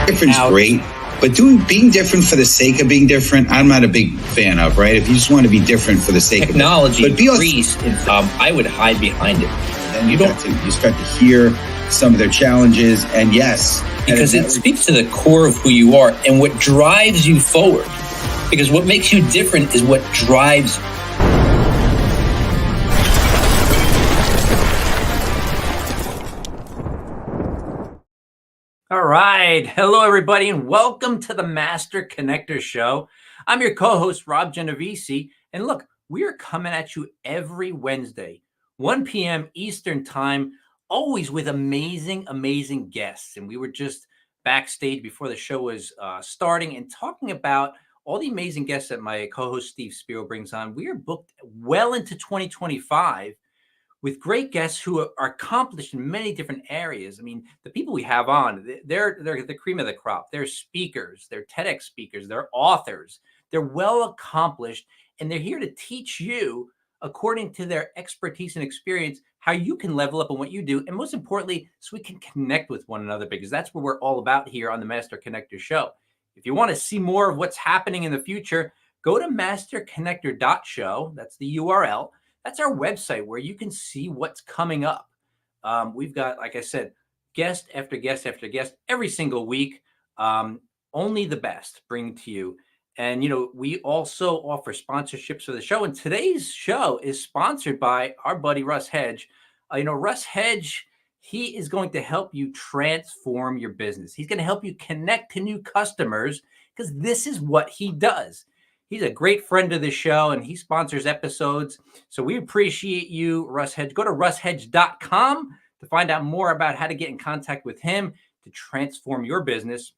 Different's great, but being different for the sake of being different, I'm not a big fan of, right? If you just want to be different for the sake of technology, but increased, I would hide behind it. And you start to hear some of their challenges, and yes, because it speaks to the core of who you are and what drives you forward. Because what makes you different is what drives you. All right. Hello, everybody, and welcome to the Master Connector Show. I'm your co-host, Rob Genovese. And look, we are coming at you every Wednesday, 1 p.m. Eastern Time, always with amazing guests. And we were just backstage before the show was starting and talking about all the amazing guests that my co-host Steve Spiro brings on. We are booked well into 2025. With great guests who are accomplished in many different areas. I mean, the people we have on, they're the cream of the crop. They're speakers, they're TEDx speakers, they're authors. They're well accomplished, and they're here to teach you, according to their expertise and experience, how you can level up on what you do. And most importantly, so we can connect with one another, because that's what we're all about here on the Master Connector Show. If you want to see more of what's happening in the future, go to masterconnector.show. That's the URL. That's our website where you can see what's coming up. We've got, like I said, guest after guest after guest every single week. Only the best bring to you. And, we also offer sponsorships for the show. And today's show is sponsored by our buddy, Russ Hedge. Russ Hedge, he is going to help you transform your business. He's going to help you connect to new customers, because this is what he does. He's a great friend of the show, and he sponsors episodes. So we appreciate you, Russ Hedge. Go to russhedge.com to find out more about how to get in contact with him to transform your business.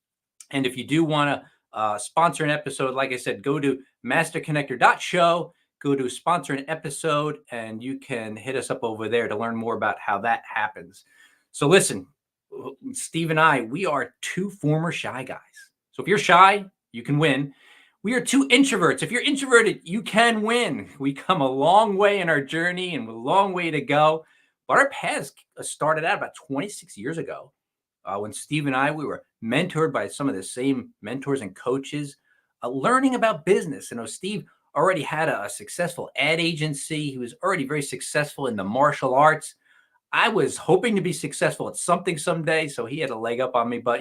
And if you do want to sponsor an episode, like I said, go to masterconnector.show, go to sponsor an episode, and you can hit us up over there to learn more about how that happens. So listen, Steve and I, we are two former shy guys. So if you're shy, you can win. We are two introverts. If you're introverted, you can win. We come a long way in our journey and a long way to go. But our paths started out about 26 years ago when Steve and I, we were mentored by some of the same mentors and coaches, learning about business. Steve already had a successful ad agency. He was already very successful in the martial arts. I was hoping to be successful at something someday, so he had a leg up on me. But,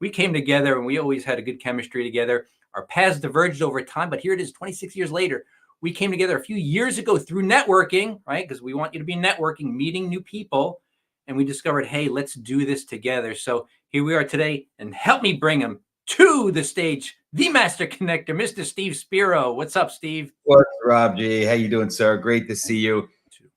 we came together and we always had a good chemistry together. Our paths diverged over time, but here it is 26 years later. We came together a few years ago through networking, right? Because we want you to be networking, meeting new people. And we discovered, hey, let's do this together. So here we are today, and help me bring him to the stage, the Master Connector, Mr. Steve Spiro. What's up, Steve? What's Rob G? How you doing, sir? Great to see you.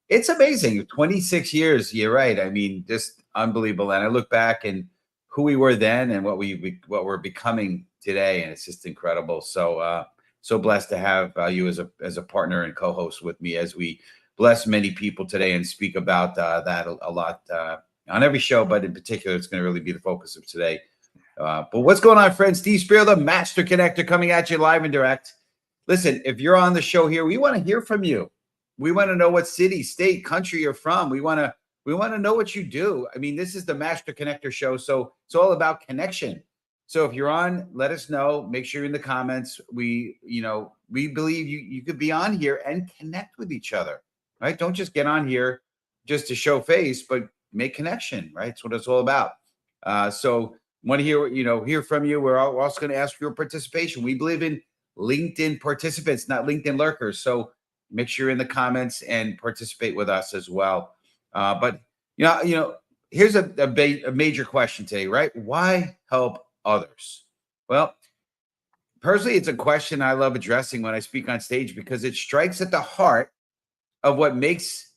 It's amazing. 26 years. You're right. I mean, just unbelievable. And I look back and who we were then and what we're becoming today, and it's just incredible. So so blessed to have you as a partner and co-host with me as we bless many people today and speak about that a lot on every show, but in particular, it's going to really be the focus of today. But what's going on, friends? Steve Spiro, the Master Connector, coming at you live and direct. Listen, if you're on the show here, we want to hear from you. We want to know what city, state, country you're from. We want to know what you do. I mean, this is the Master Connector Show, so it's all about connection. So if you're on, let us know. Make sure you're in the comments. We believe you could be on here and connect with each other, right? Don't just get on here just to show face, but make connection, right? That's what it's all about. So want to hear from you. We're also going to ask for your participation. We believe in LinkedIn participants, not LinkedIn lurkers. So make sure you're in the comments and participate with us as well. But here's a major question today, right? Why help others? Well, personally, it's a question I love addressing when I speak on stage, because it strikes at the heart of what makes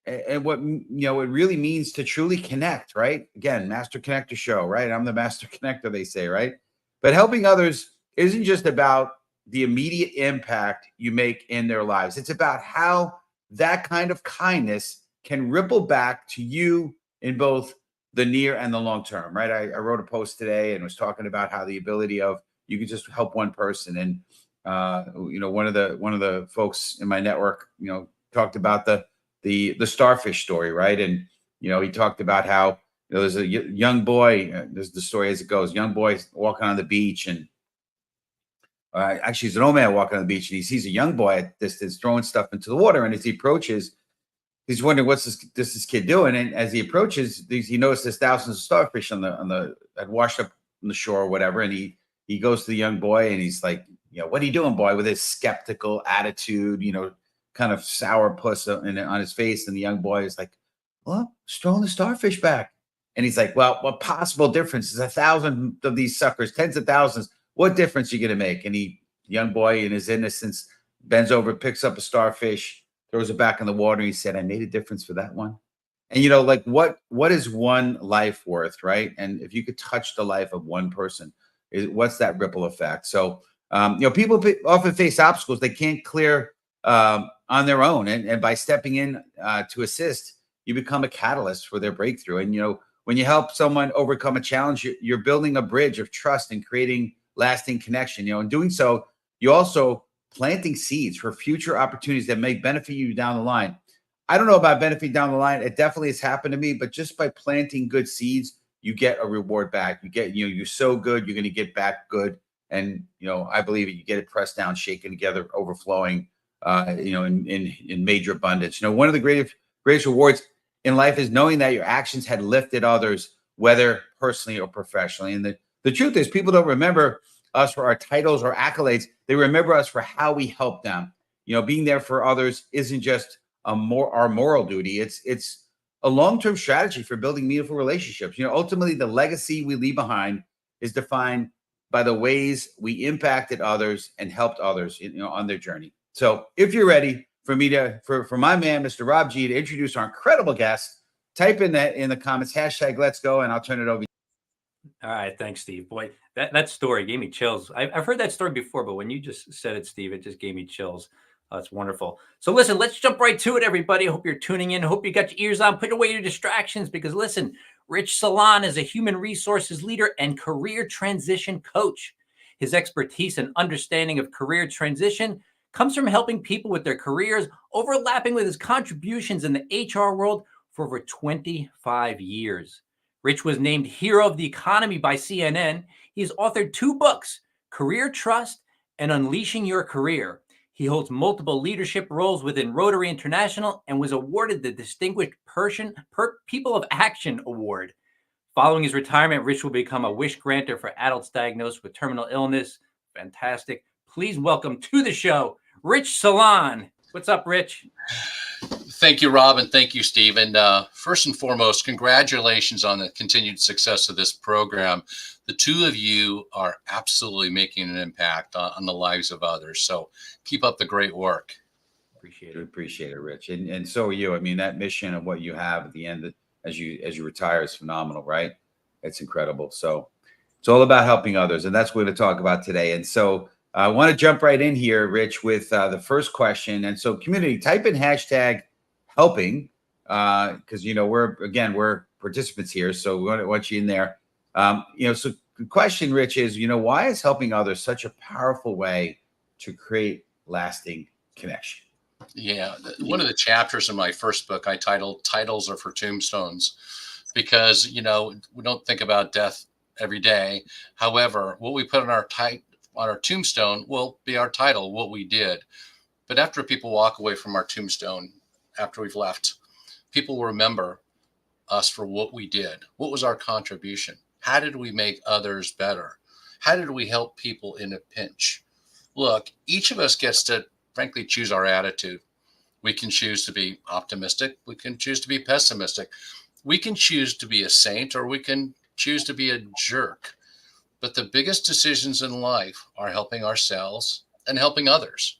and what it really means to truly connect, right? Again, Master Connector Show, right? I'm the Master Connector, they say, right? But helping others isn't just about the immediate impact you make in their lives. It's about how that kind of kindness can ripple back to you in both the near and the long term, right? I wrote a post today and was talking about how the ability of you can just help one person. And One of the folks in my network, talked about the starfish story, right? And he talked about how there's a young boy. There's the story as it goes. Young boy walking on the beach, and actually, he's an old man walking on the beach, and he sees a young boy at distance throwing stuff into the water. And as he approaches, he's wondering what's this kid doing. And as he approaches, he notices thousands of starfish on the that washed up on the shore or whatever. And he goes to the young boy, and he's like, what are you doing, boy? With his skeptical attitude, kind of sour puss on his face. And the young boy is like, well, just throwing the starfish back. And he's like, well, what possible difference is 1,000 of these suckers, tens of thousands? What difference are you going to make? And the young boy, in his innocence, bends over, picks up a starfish, throws it back in the water. And he said, I made a difference for that one. And, like what is one life worth, right? And if you could touch the life of one person, what's that ripple effect? So, people often face obstacles they can't clear on their own. And by stepping in to assist, you become a catalyst for their breakthrough. And, when you help someone overcome a challenge, you're building a bridge of trust and creating lasting connection. In doing so, you also planting seeds for future opportunities that may benefit you down the line. I don't know about benefit down the line. It definitely has happened to me, but just by planting good seeds, you get a reward back. You get, you sow good, you're going to get back good. And, I believe you get it pressed down, shaken together, overflowing, in major abundance. One of the greatest rewards in life is knowing that your actions had lifted others, whether personally or professionally. And the truth is, people don't remember us for our titles or accolades. They remember us for how we help them. Being there for others isn't just our moral duty. It's a long-term strategy for building meaningful relationships. Ultimately, the legacy we leave behind is defined by the ways we impacted others and helped others, on their journey. So if you're ready for my man, Mr. Rob G, to introduce our incredible guest, type in the comments, #let's go, and I'll turn it over. All right. Thanks, Steve. Boy, that story gave me chills. I've heard that story before, but when you just said it, Steve, it just gave me chills. It's wonderful. So listen, let's jump right to it, everybody. I hope you're tuning in. I hope you got your ears on. Put away your distractions because listen, Rich Salon is a human resources leader and career transition coach. His expertise and understanding of career transition comes from helping people with their careers, overlapping with his contributions in the HR world for over 25 years. Rich was named Hero of the Economy by CNN. He's authored 2 books, Career Trust and Unleashing Your Career. He holds multiple leadership roles within Rotary International and was awarded the Distinguished People of Action Award. Following his retirement, Rich will become a wish granter for adults diagnosed with terminal illness. Fantastic. Please welcome to the show, Rich Salon. What's up, Rich? Thank you, Rob, and thank you, Steve. And first and foremost, congratulations on the continued success of this program. The two of you are absolutely making an impact on the lives of others. So keep up the great work. Appreciate it, Rich. And so are you. I mean, that mission of what you have at the end as you retire is phenomenal, right? It's incredible. So it's all about helping others. And that's what we're going to talk about today. And so I want to jump right in here, Rich, with the first question. And so community, type in #helping because, we're participants here. So we want you in there. So the question, Rich, is, why is helping others such a powerful way to create lasting connection? Yeah. One of the chapters in my first book, I titled Titles Are for Tombstones, because, we don't think about death every day. However, what we put on our tombstone will be our title, what we did. But after people walk away from our tombstone, after we've left, people will remember us for what we did. What was our contribution? How did we make others better? How did we help people in a pinch? Look, each of us gets to, frankly, choose our attitude. We can choose to be optimistic. We can choose to be pessimistic. We can choose to be a saint, or we can choose to be a jerk. But the biggest decisions in life are helping ourselves and helping others.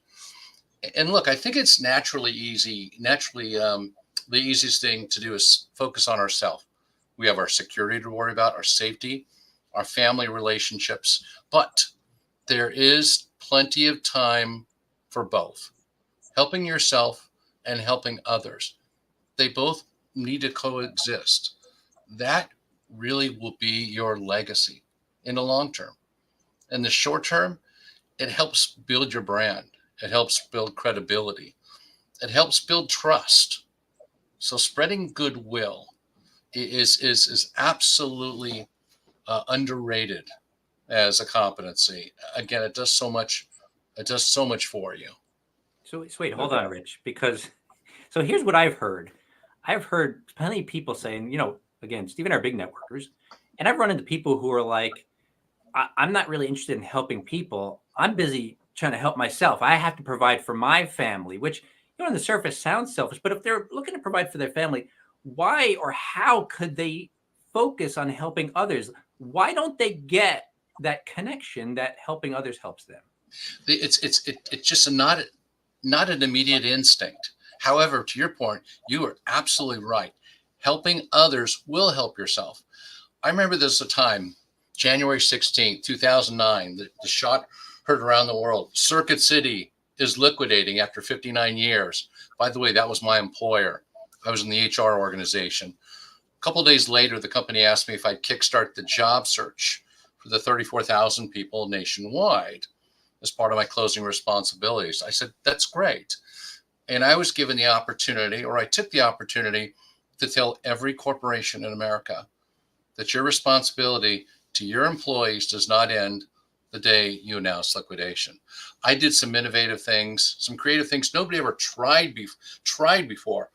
And look, I think it's naturally the easiest thing to do is focus on ourselves. We have our security to worry about, our safety, our family relationships, but there is plenty of time for both. Helping yourself and helping others. They both need to coexist. That really will be your legacy in the long term. In the short term, it helps build your brand. It helps build credibility. It helps build trust. So spreading goodwill is absolutely underrated as a competency. Again, it does so much. It does so much for you. So wait, hold on, Rich, because so here's what I've heard. I've heard plenty of people saying, again, Steve and I are big networkers, and I've run into people who are like, I'm not really interested in helping people. I'm busy trying to help myself. I have to provide for my family, which, on the surface sounds selfish, but if they're looking to provide for their family, why or how could they focus on helping others? Why don't they get that connection that helping others helps them? It's just not an immediate instinct. However, to your point, you are absolutely right. Helping others will help yourself. I remember there's a time, January 16th, 2009, the shot heard around the world. Circuit City is liquidating after 59 years. By the way, that was my employer. I was in the HR organization. A couple of days later, the company asked me if I'd kickstart the job search for the 34,000 people nationwide as part of my closing responsibilities. I said, that's great. And I was given the opportunity, or I took the opportunity, to tell every corporation in America that your responsibility to your employees does not end the day you announce liquidation. I did some innovative things, some creative things nobody ever tried before.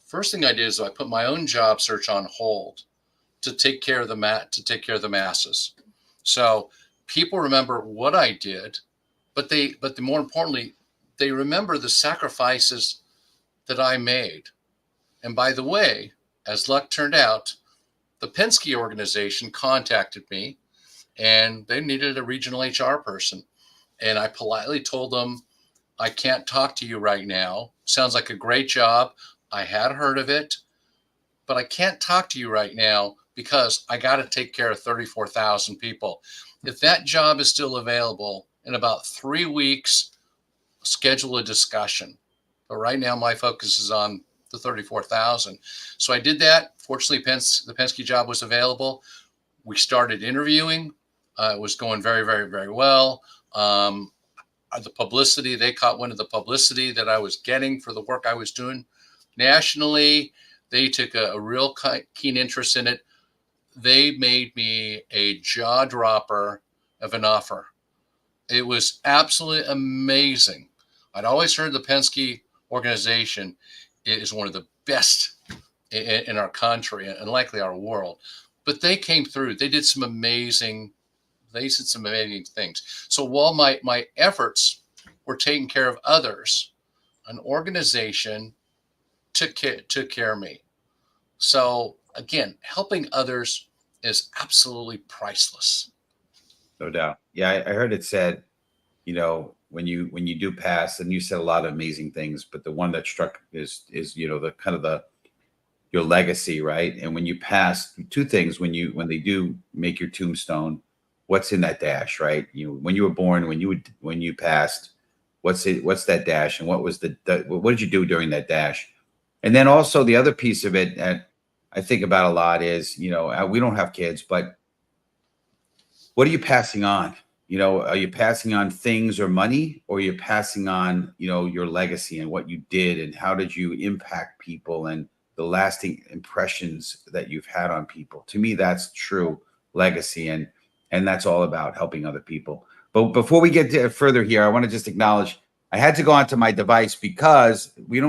First thing I did is I put my own job search on hold to take care of the masses. So people remember what I did, but more importantly, they remember the sacrifices that I made. And by the way, as luck turned out, the Penske organization contacted me, and they needed a regional HR person. And I politely told them, I can't talk to you right now. Sounds like a great job. I had heard of it, but I can't talk to you right now because I got to take care of 34,000 people. If that job is still available, in about 3 weeks, schedule a discussion. But right now, my focus is on the 34,000. So I did that. Fortunately, the Penske job was available. We started interviewing. It was going very, very, very well. The publicity, they caught wind of the publicity that I was getting for the work I was doing nationally. They took a real keen interest in it. They made me a jaw dropper of an offer. It was absolutely amazing. I'd always heard the Penske organization is one of the best in our country and likely our world. But they came through. They did some amazing things. So while my efforts were taking care of others, an organization took care of me. So again, helping others is absolutely priceless. No doubt. Yeah, I heard it said, when you do pass, and you said a lot of amazing things, but the one that struck is the kind of your legacy, right? And when you pass, two things when they do make your tombstone, what's in that dash, right? When you were born, when you passed, what's that dash, and what did you do during that dash? And then also the other piece of it that I think about a lot is, we don't have kids, but what are you passing on? Are you passing on things or money, or are you passing on, your legacy and what you did and how did you impact people and the lasting impressions that you've had on people? To me, that's true legacy. And that's all about helping other people. But before we get further here, I want to just acknowledge I had to go onto my device because we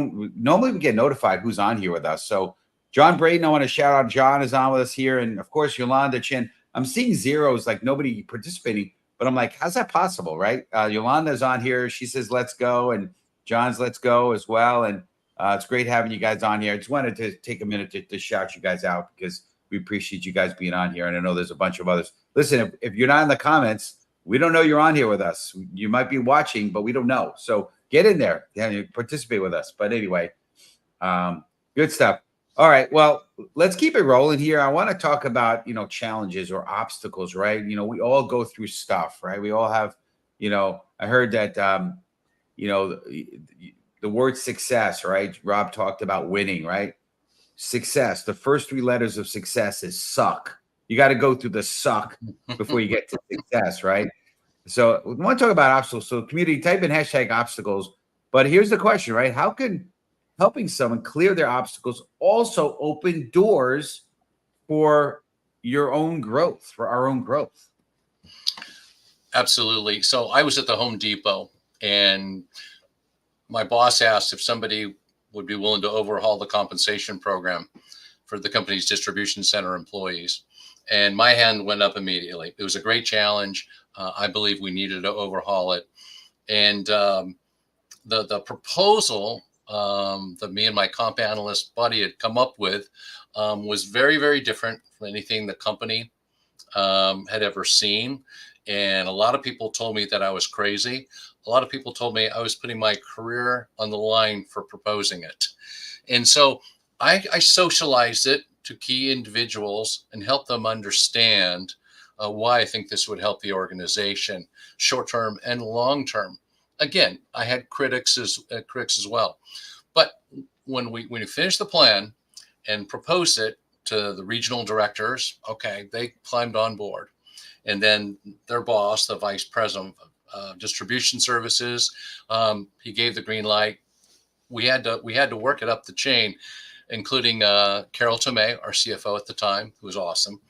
get notified who's on here with us. So John Braden, I want to shout out. John is on with us here. And of course, Yolanda Chin. I'm seeing zeros, like nobody participating, but I'm like, how's that possible, right? Yolanda's on here. She says, let's go. And John's let's go as well. And it's great having you guys on here. I just wanted to take a minute to shout you guys out because we appreciate you guys being on here. And I know there's a bunch of others. Listen, if you're not in the comments, we don't know you're on here with us. You might be watching, but we don't know. So get in there and participate with us. But anyway, good stuff. All right. Well, let's keep it rolling here. I want to talk about, challenges or obstacles, right? We all go through stuff, right? We all have, I heard that, the word success, right? Rob talked about winning, right? Success. The first 3 letters of success is suck. You got to go through the suck before you get to success, right? So we want to talk about obstacles. So community, type in hashtag obstacles. But here's the question, right? How can helping someone clear their obstacles also open doors for your own growth, for our own growth? Absolutely. So I was at the Home Depot, and my boss asked if somebody would be willing to overhaul the compensation program for the company's distribution center employees. And my hand went up immediately. It was a great challenge. I believe we needed to overhaul it. And the proposal that me and my comp analyst buddy had come up with was very, very different from anything the company had ever seen. And a lot of people told me that I was crazy. A lot of people told me I was putting my career on the line for proposing it. And so I socialized it to key individuals and helped them understand why I think this would help the organization, short term and long term. Again, I had critics as well. But when we finished the plan and proposed it to the regional directors, okay, they climbed on board. And then their boss, the vice president of distribution services, he gave the green light. We had to work it up the chain, including Carol Tomei, our CFO at the time, who was awesome,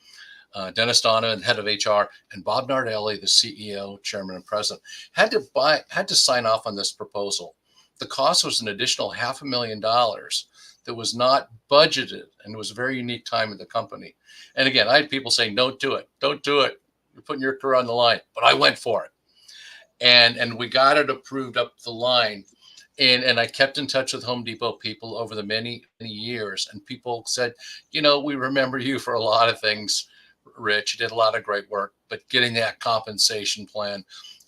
Dennis Donovan, head of HR, and Bob Nardelli, the CEO, chairman, and president, had to sign off on this proposal. The cost was an additional $500,000 that was not budgeted, and it was a very unique time in the company. And again, I had people saying, "Don't do it, don't do it. You're putting your career on the line." But I went for it, and we got it approved up the line. And I kept in touch with Home Depot people over the many years, and people said, "We remember you for a lot of things, Rich. You did a lot of great work, but getting that compensation plan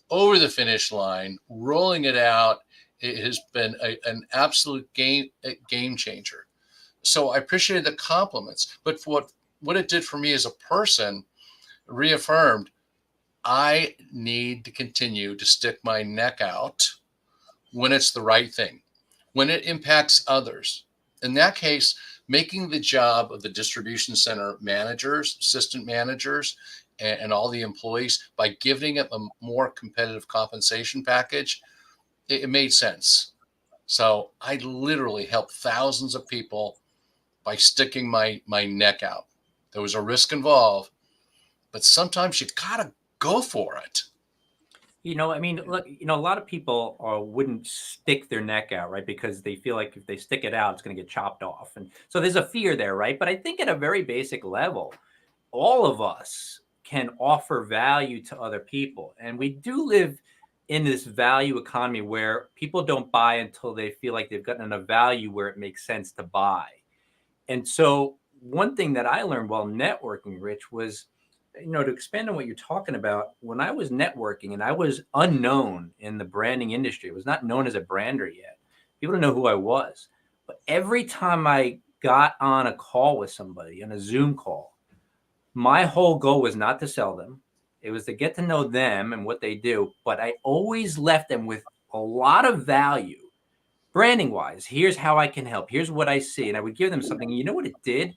over the finish line, rolling it out, it has been an absolute game changer." So I appreciated the compliments, but for what it did for me as a person, reaffirmed I need to continue to stick my neck out when it's the right thing, when it impacts others. In that case, making the job of the distribution center managers, assistant managers, and all the employees by giving them a more competitive compensation package, it made sense. So I literally helped thousands of people by sticking my neck out. There was a risk involved, but sometimes you gotta go for it. Look, a lot of people wouldn't stick their neck out, right? Because they feel like if they stick it out, it's going to get chopped off. And so there's a fear there, right? But I think at a very basic level, all of us can offer value to other people. And we do live in this value economy where people don't buy until they feel like they've gotten enough value where it makes sense to buy. And so one thing that I learned while networking, Rich, was, to expand on what you're talking about, when I was networking and I was unknown in the branding industry, I was not known as a brander yet. People didn't know who I was. But every time I got on a call with somebody, on a Zoom call, my whole goal was not to sell them. It was to get to know them and what they do. But I always left them with a lot of value, branding wise. Here's how I can help. Here's what I see. And I would give them something. You know what it did?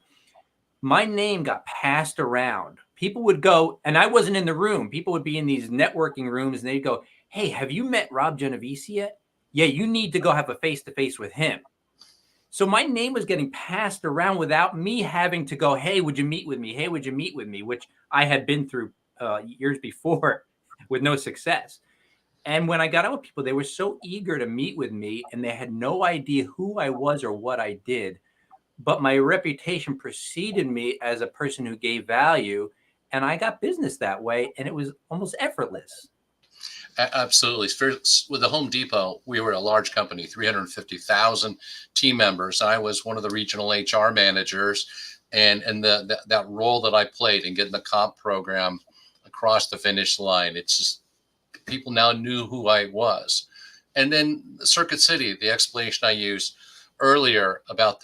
My name got passed around. People would go, and I wasn't in the room. People would be in these networking rooms and they'd go, "Hey, have you met Rob Genovese yet? Yeah, you need to go have a face-to-face with him." So my name was getting passed around without me having to go, "Hey, would you meet with me? Hey, would you meet with me?" Which I had been through years before with no success. And when I got out with people, they were so eager to meet with me and they had no idea who I was or what I did. But my reputation preceded me as a person who gave value, and I got business that way, and it was almost effortless. Absolutely. With the Home Depot, we were a large company, 350,000 team members. I was one of the regional HR managers, and that role that I played in getting the comp program across the finish line, it's just people now knew who I was. And then Circuit City, the explanation I used earlier about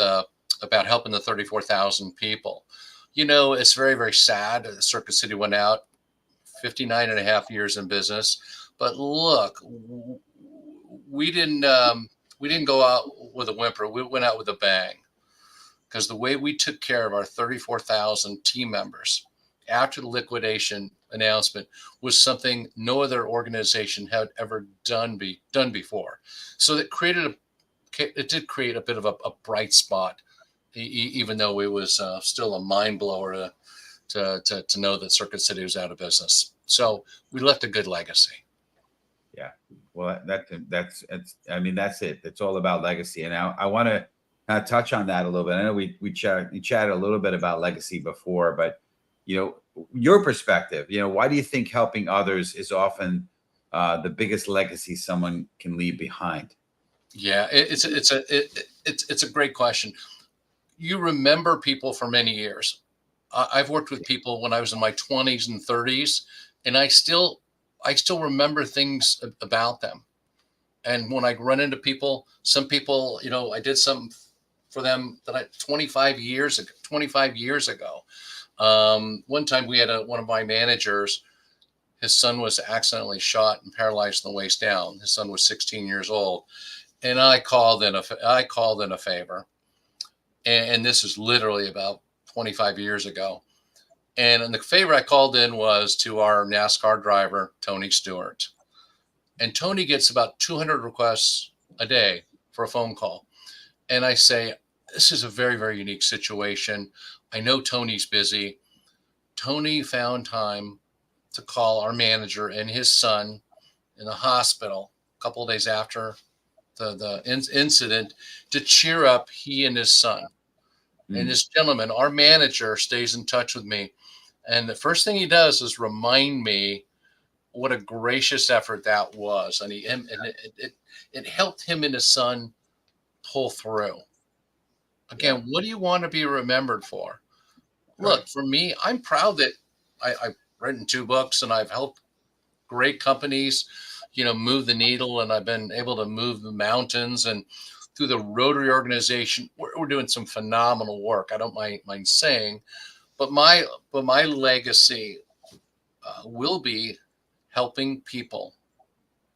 helping the 34,000 people. It's very, very sad. Circuit City went out 59 and a half years in business. But look, we didn't go out with a whimper. We went out with a bang, because the way we took care of our 34,000 team members after the liquidation announcement was something no other organization had ever done before. So it did create a bit of a bright spot, even though it was still a mind blower to know that Circuit City was out of business. So we left a good legacy. Yeah. Well, that's I mean, that's it. It's all about legacy. And I want to touch on that a little bit. I know we chatted a little bit about legacy before, but your perspective, why do you think helping others is often the biggest legacy someone can leave behind? Yeah, it's a great question. You remember people for many years. I've worked with people when I was in my 20s and 30s, and I still remember things about them. And when I run into people, some people, I did something for them that 25 years ago. One time we had one of my managers, his son was accidentally shot and paralyzed from the waist down. His son was 16 years old. And I called in a favor. And this is literally about 25 years ago. And the favor I called in was to our NASCAR driver, Tony Stewart. And Tony gets about 200 requests a day for a phone call. And I say, this is a very, very unique situation. I know Tony's busy. Tony found time to call our manager and his son in the hospital a couple of days after the incident to cheer up he and his son. And this gentleman, our manager, stays in touch with me. And the first thing he does is remind me what a gracious effort that was. And it helped him and his son pull through. Again, what do you want to be remembered for? Look, for me, I'm proud that I've written 2 books and I've helped great companies, move the needle, and I've been able to move the mountains. And through the Rotary organization, we're doing some phenomenal work. I don't mind saying, but my legacy will be helping people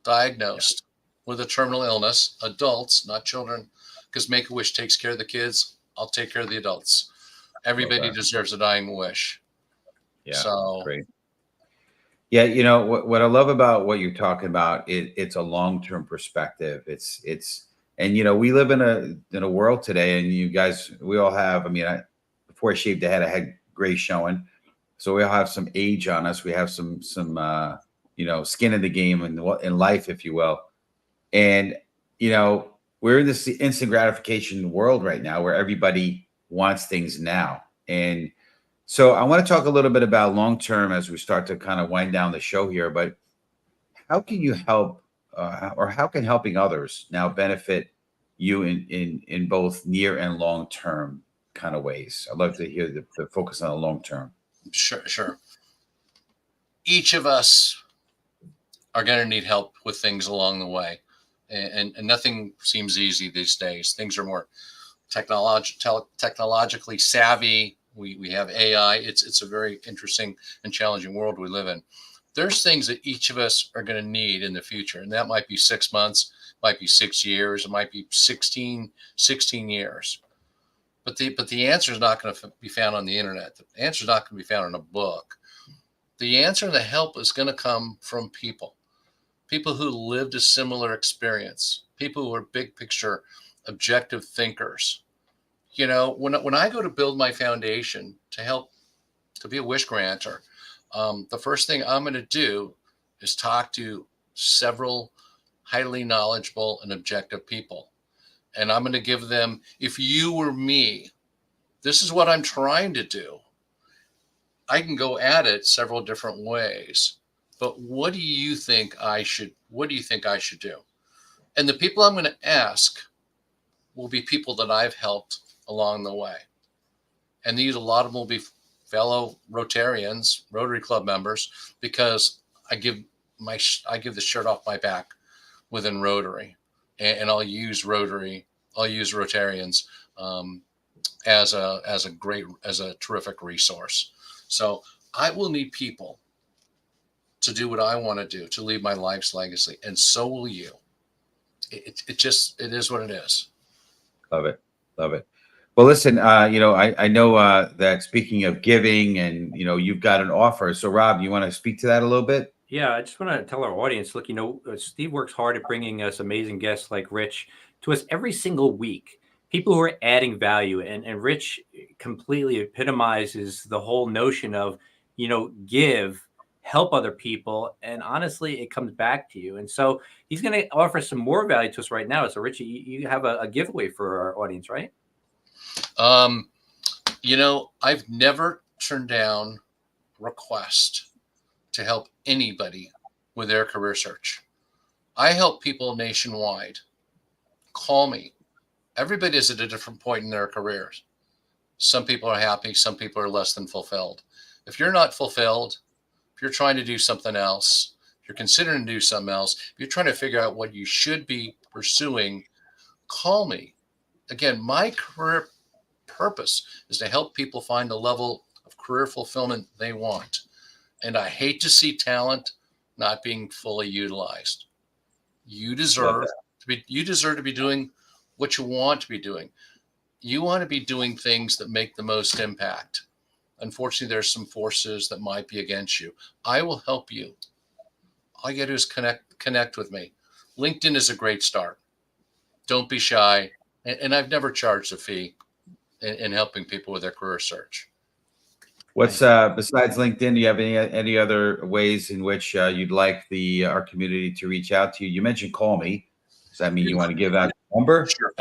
diagnosed with a terminal illness, adults, not children, because Make-A-Wish takes care of the kids. I'll take care of the adults. Everybody deserves a dying wish. Yeah, so great. Yeah, what I love about what you're talking about, it's a long-term perspective. And we live in a world today, and you guys, we all have. I mean, before I shaved the head, I had gray showing, so we all have some age on us. We have some skin in the game and in life, if you will. And we're in this instant gratification world right now, where everybody wants things now. And so I want to talk a little bit about long term as we start to kind of wind down the show here. But how can you help, or how can helping others now benefit you in both near and long term kind of ways? I'd love to hear the focus on the long term. Sure. Each of us are going to need help with things along the way, and nothing seems easy these days. Things are more technologically savvy. We have AI. It's a very interesting and challenging world we live in. There's things that each of us are going to need in the future, and that might be 6 months, might be 6 years, it might be 16 years. But the answer is not going to be found on the internet. The answer is not going to be found in a book. The answer and the help is going to come from people who lived a similar experience, people who are big picture, objective thinkers. When I go to build my foundation to help to be a wish granter, the first thing I'm going to do is talk to several highly knowledgeable and objective people. And I'm going to give them, if you were me, this is what I'm trying to do. I can go at it several different ways, but what do you think I should do? And the people I'm going to ask will be people that I've helped along the way. And a lot of them will be fellow Rotarians, Rotary Club members, because I give the shirt off my back within Rotary, and I'll use Rotarians as a terrific resource. So I will need people to do what I want to do, to leave my life's legacy, and so will you. It is what it is. Love it. Well, listen, I know that speaking of giving and, you've got an offer. So, Rob, you want to speak to that a little bit? Yeah, I just want to tell our audience, look, Steve works hard at bringing us amazing guests like Rich to us every single week. People who are adding value, and Rich completely epitomizes the whole notion of, give, help other people, and honestly, it comes back to you. And so he's going to offer some more value to us right now. So, Rich, you have a giveaway for our audience, right? I've never turned down request to help anybody with their career search. I help people nationwide. Call me. Everybody is at a different point in their careers. Some people are happy. Some people are less than fulfilled. If you're not fulfilled, if you're trying to do something else, if you're considering to do something else, if you're trying to figure out what you should be pursuing, call me. Again, my career purpose is to help people find the level of career fulfillment they want. And I hate to see talent not being fully utilized. You deserve to be doing what you want to be doing. You want to be doing things that make the most impact. Unfortunately, there's some forces that might be against you. I will help you. All you got to do is connect with me. LinkedIn is a great start. Don't be shy. And I've never charged a fee in helping people with their career search. What's besides LinkedIn? Do you have any other ways in which you'd like our community to reach out to you? You mentioned call me. Does that mean you want to give out a number? Sure,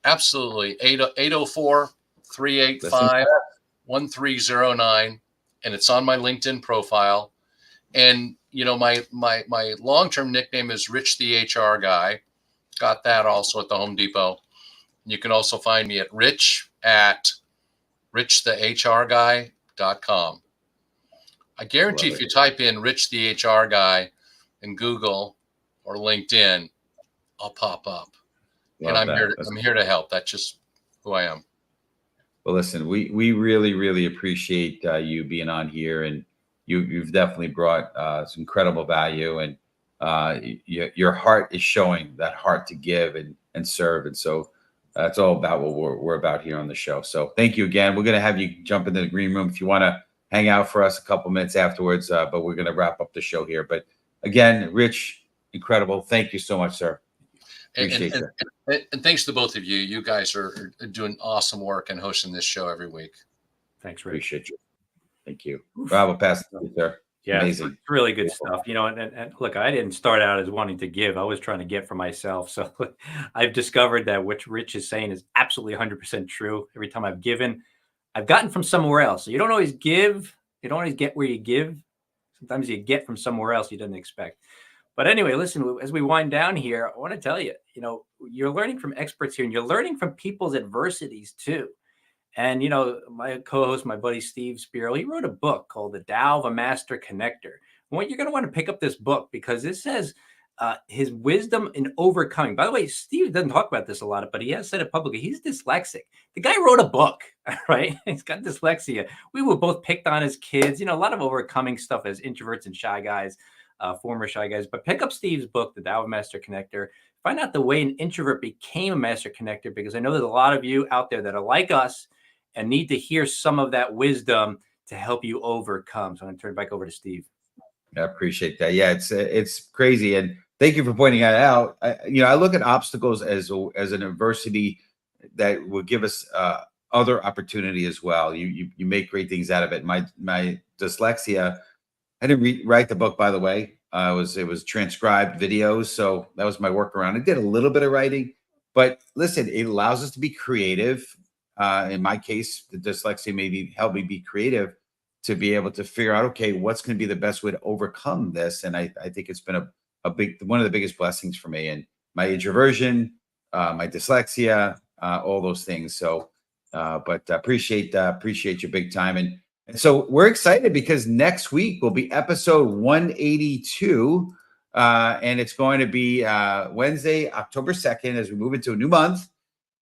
absolutely. 804-385-1309, and it's on my LinkedIn profile. And my long-term nickname is Rich the HR Guy. Got that also at the Home Depot. You can also find me at richthehrguy.com. I guarantee if you type in Rich the HR Guy in Google or LinkedIn, I'll pop up. And I'm here to help. That's just who I am. Well, listen, we really, really appreciate you being on here, and you've definitely brought some incredible value, and your heart is showing that heart to give and serve. And so that's all about what we're about here on the show. So thank you again. We're going to have you jump into the green room if you want to hang out for us a couple minutes afterwards, but we're going to wrap up the show here. But again, Rich, incredible. Thank you so much, sir. Appreciate it. And thanks to both of you. You guys are doing awesome work and hosting this show every week. Thanks, Rich. Appreciate you. Thank you. Rob, I'll pass it to you, sir. Yeah, amazing. It's really good stuff. And look, I didn't start out as wanting to give. I was trying to get for myself. So I've discovered that what Rich is saying is absolutely 100% true. Every time I've given, I've gotten from somewhere else. So you don't always give. You don't always get where you give. Sometimes you get from somewhere else you didn't expect. But anyway, listen, as we wind down here, I want to tell you, you're learning from experts here, and you're learning from people's adversities too. And, my co-host, my buddy, Steve Spiro, he wrote a book called The Tao of a Master Connector. Well, you're going to want to pick up this book because it says his wisdom in overcoming. By the way, Steve doesn't talk about this a lot, but he has said it publicly. He's dyslexic. The guy wrote a book, right? He's got dyslexia. We were both picked on as kids, a lot of overcoming stuff as introverts and shy guys, former shy guys. But pick up Steve's book, The Tao of a Master Connector. Find out the way an introvert became a master connector, because I know there's a lot of you out there that are like us and need to hear some of that wisdom to help you overcome. So I'm going to turn it back over to Steve. I appreciate that. Yeah, it's crazy. And thank you for pointing that out. I look at obstacles as an adversity that will give us other opportunity as well. You make great things out of it. My dyslexia, I didn't write the book, by the way. It was transcribed videos. So that was my workaround. I did a little bit of writing, but listen, it allows us to be creative. In my case, the dyslexia maybe helped me be creative to be able to figure out, okay, what's going to be the best way to overcome this. And I think it's been one of the biggest blessings for me, and my introversion, my dyslexia, all those things. So, but appreciate you big time. And so we're excited because next week will be episode 182. And it's going to be Wednesday, October 2nd, as we move into a new month,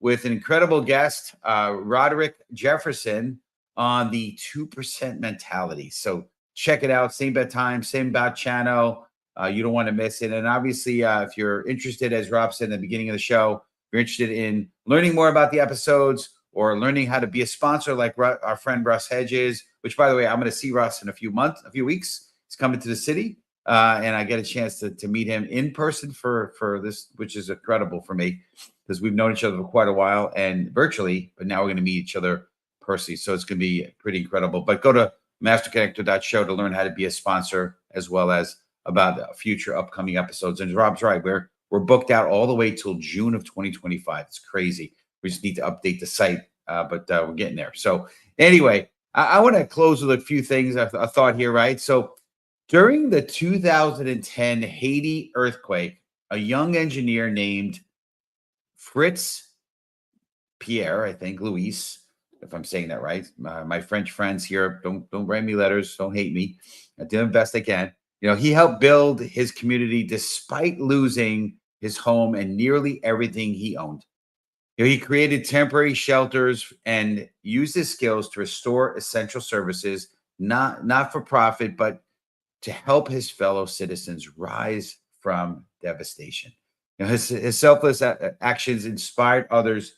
with an incredible guest, Roderick Jefferson, on the 2% mentality. So check it out. Same bad time, same bad channel. You don't want to miss it. And obviously, if you're interested, as Rob said in the beginning of the show, if you're interested in learning more about the episodes or learning how to be a sponsor like our friend Russ Hedges, which, by the way, I'm going to see Russ in a few weeks. He's coming to the city, and I get a chance to meet him in person for this, which is incredible for me because we've known each other for quite a while and virtually, but now we're going to meet each other personally. So it's going to be pretty incredible. But go to masterconnector.show to learn how to be a sponsor, as well as about future upcoming episodes. And Rob's right, we're booked out all the way till June of 2025. It's crazy. We just need to update the site, but we're getting there. So anyway, I want to close with a few things. I thought here, right? So during the 2010 Haiti earthquake, a young engineer named Fritz Pierre, I think, Luis, if I'm saying that right. My French friends here, don't write me letters. Don't hate me. I did the best I can. He helped build his community despite losing his home and nearly everything he owned. He created temporary shelters and used his skills to restore essential services, not for profit, but to help his fellow citizens rise from devastation. His selfless actions inspired others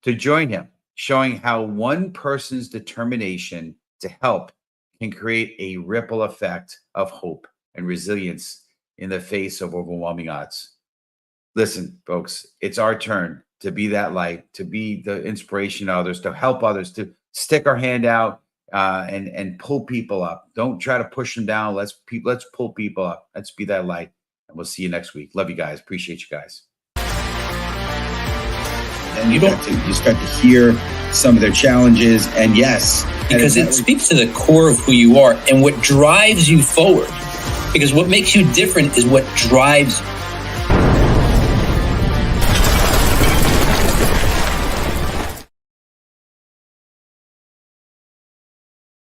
to join him, showing how one person's determination to help can create a ripple effect of hope and resilience in the face of overwhelming odds. Listen, folks, it's our turn to be that light, to be the inspiration to others, to help others, to stick our hand out and pull people up. Don't try to push them down. Let's pull people up. Let's be that light. And we'll see you next week. Love you guys. Appreciate you guys. And you start to hear some of their challenges. And yes, because it speaks to the core of who you are and what drives you forward. Because what makes you different is what drives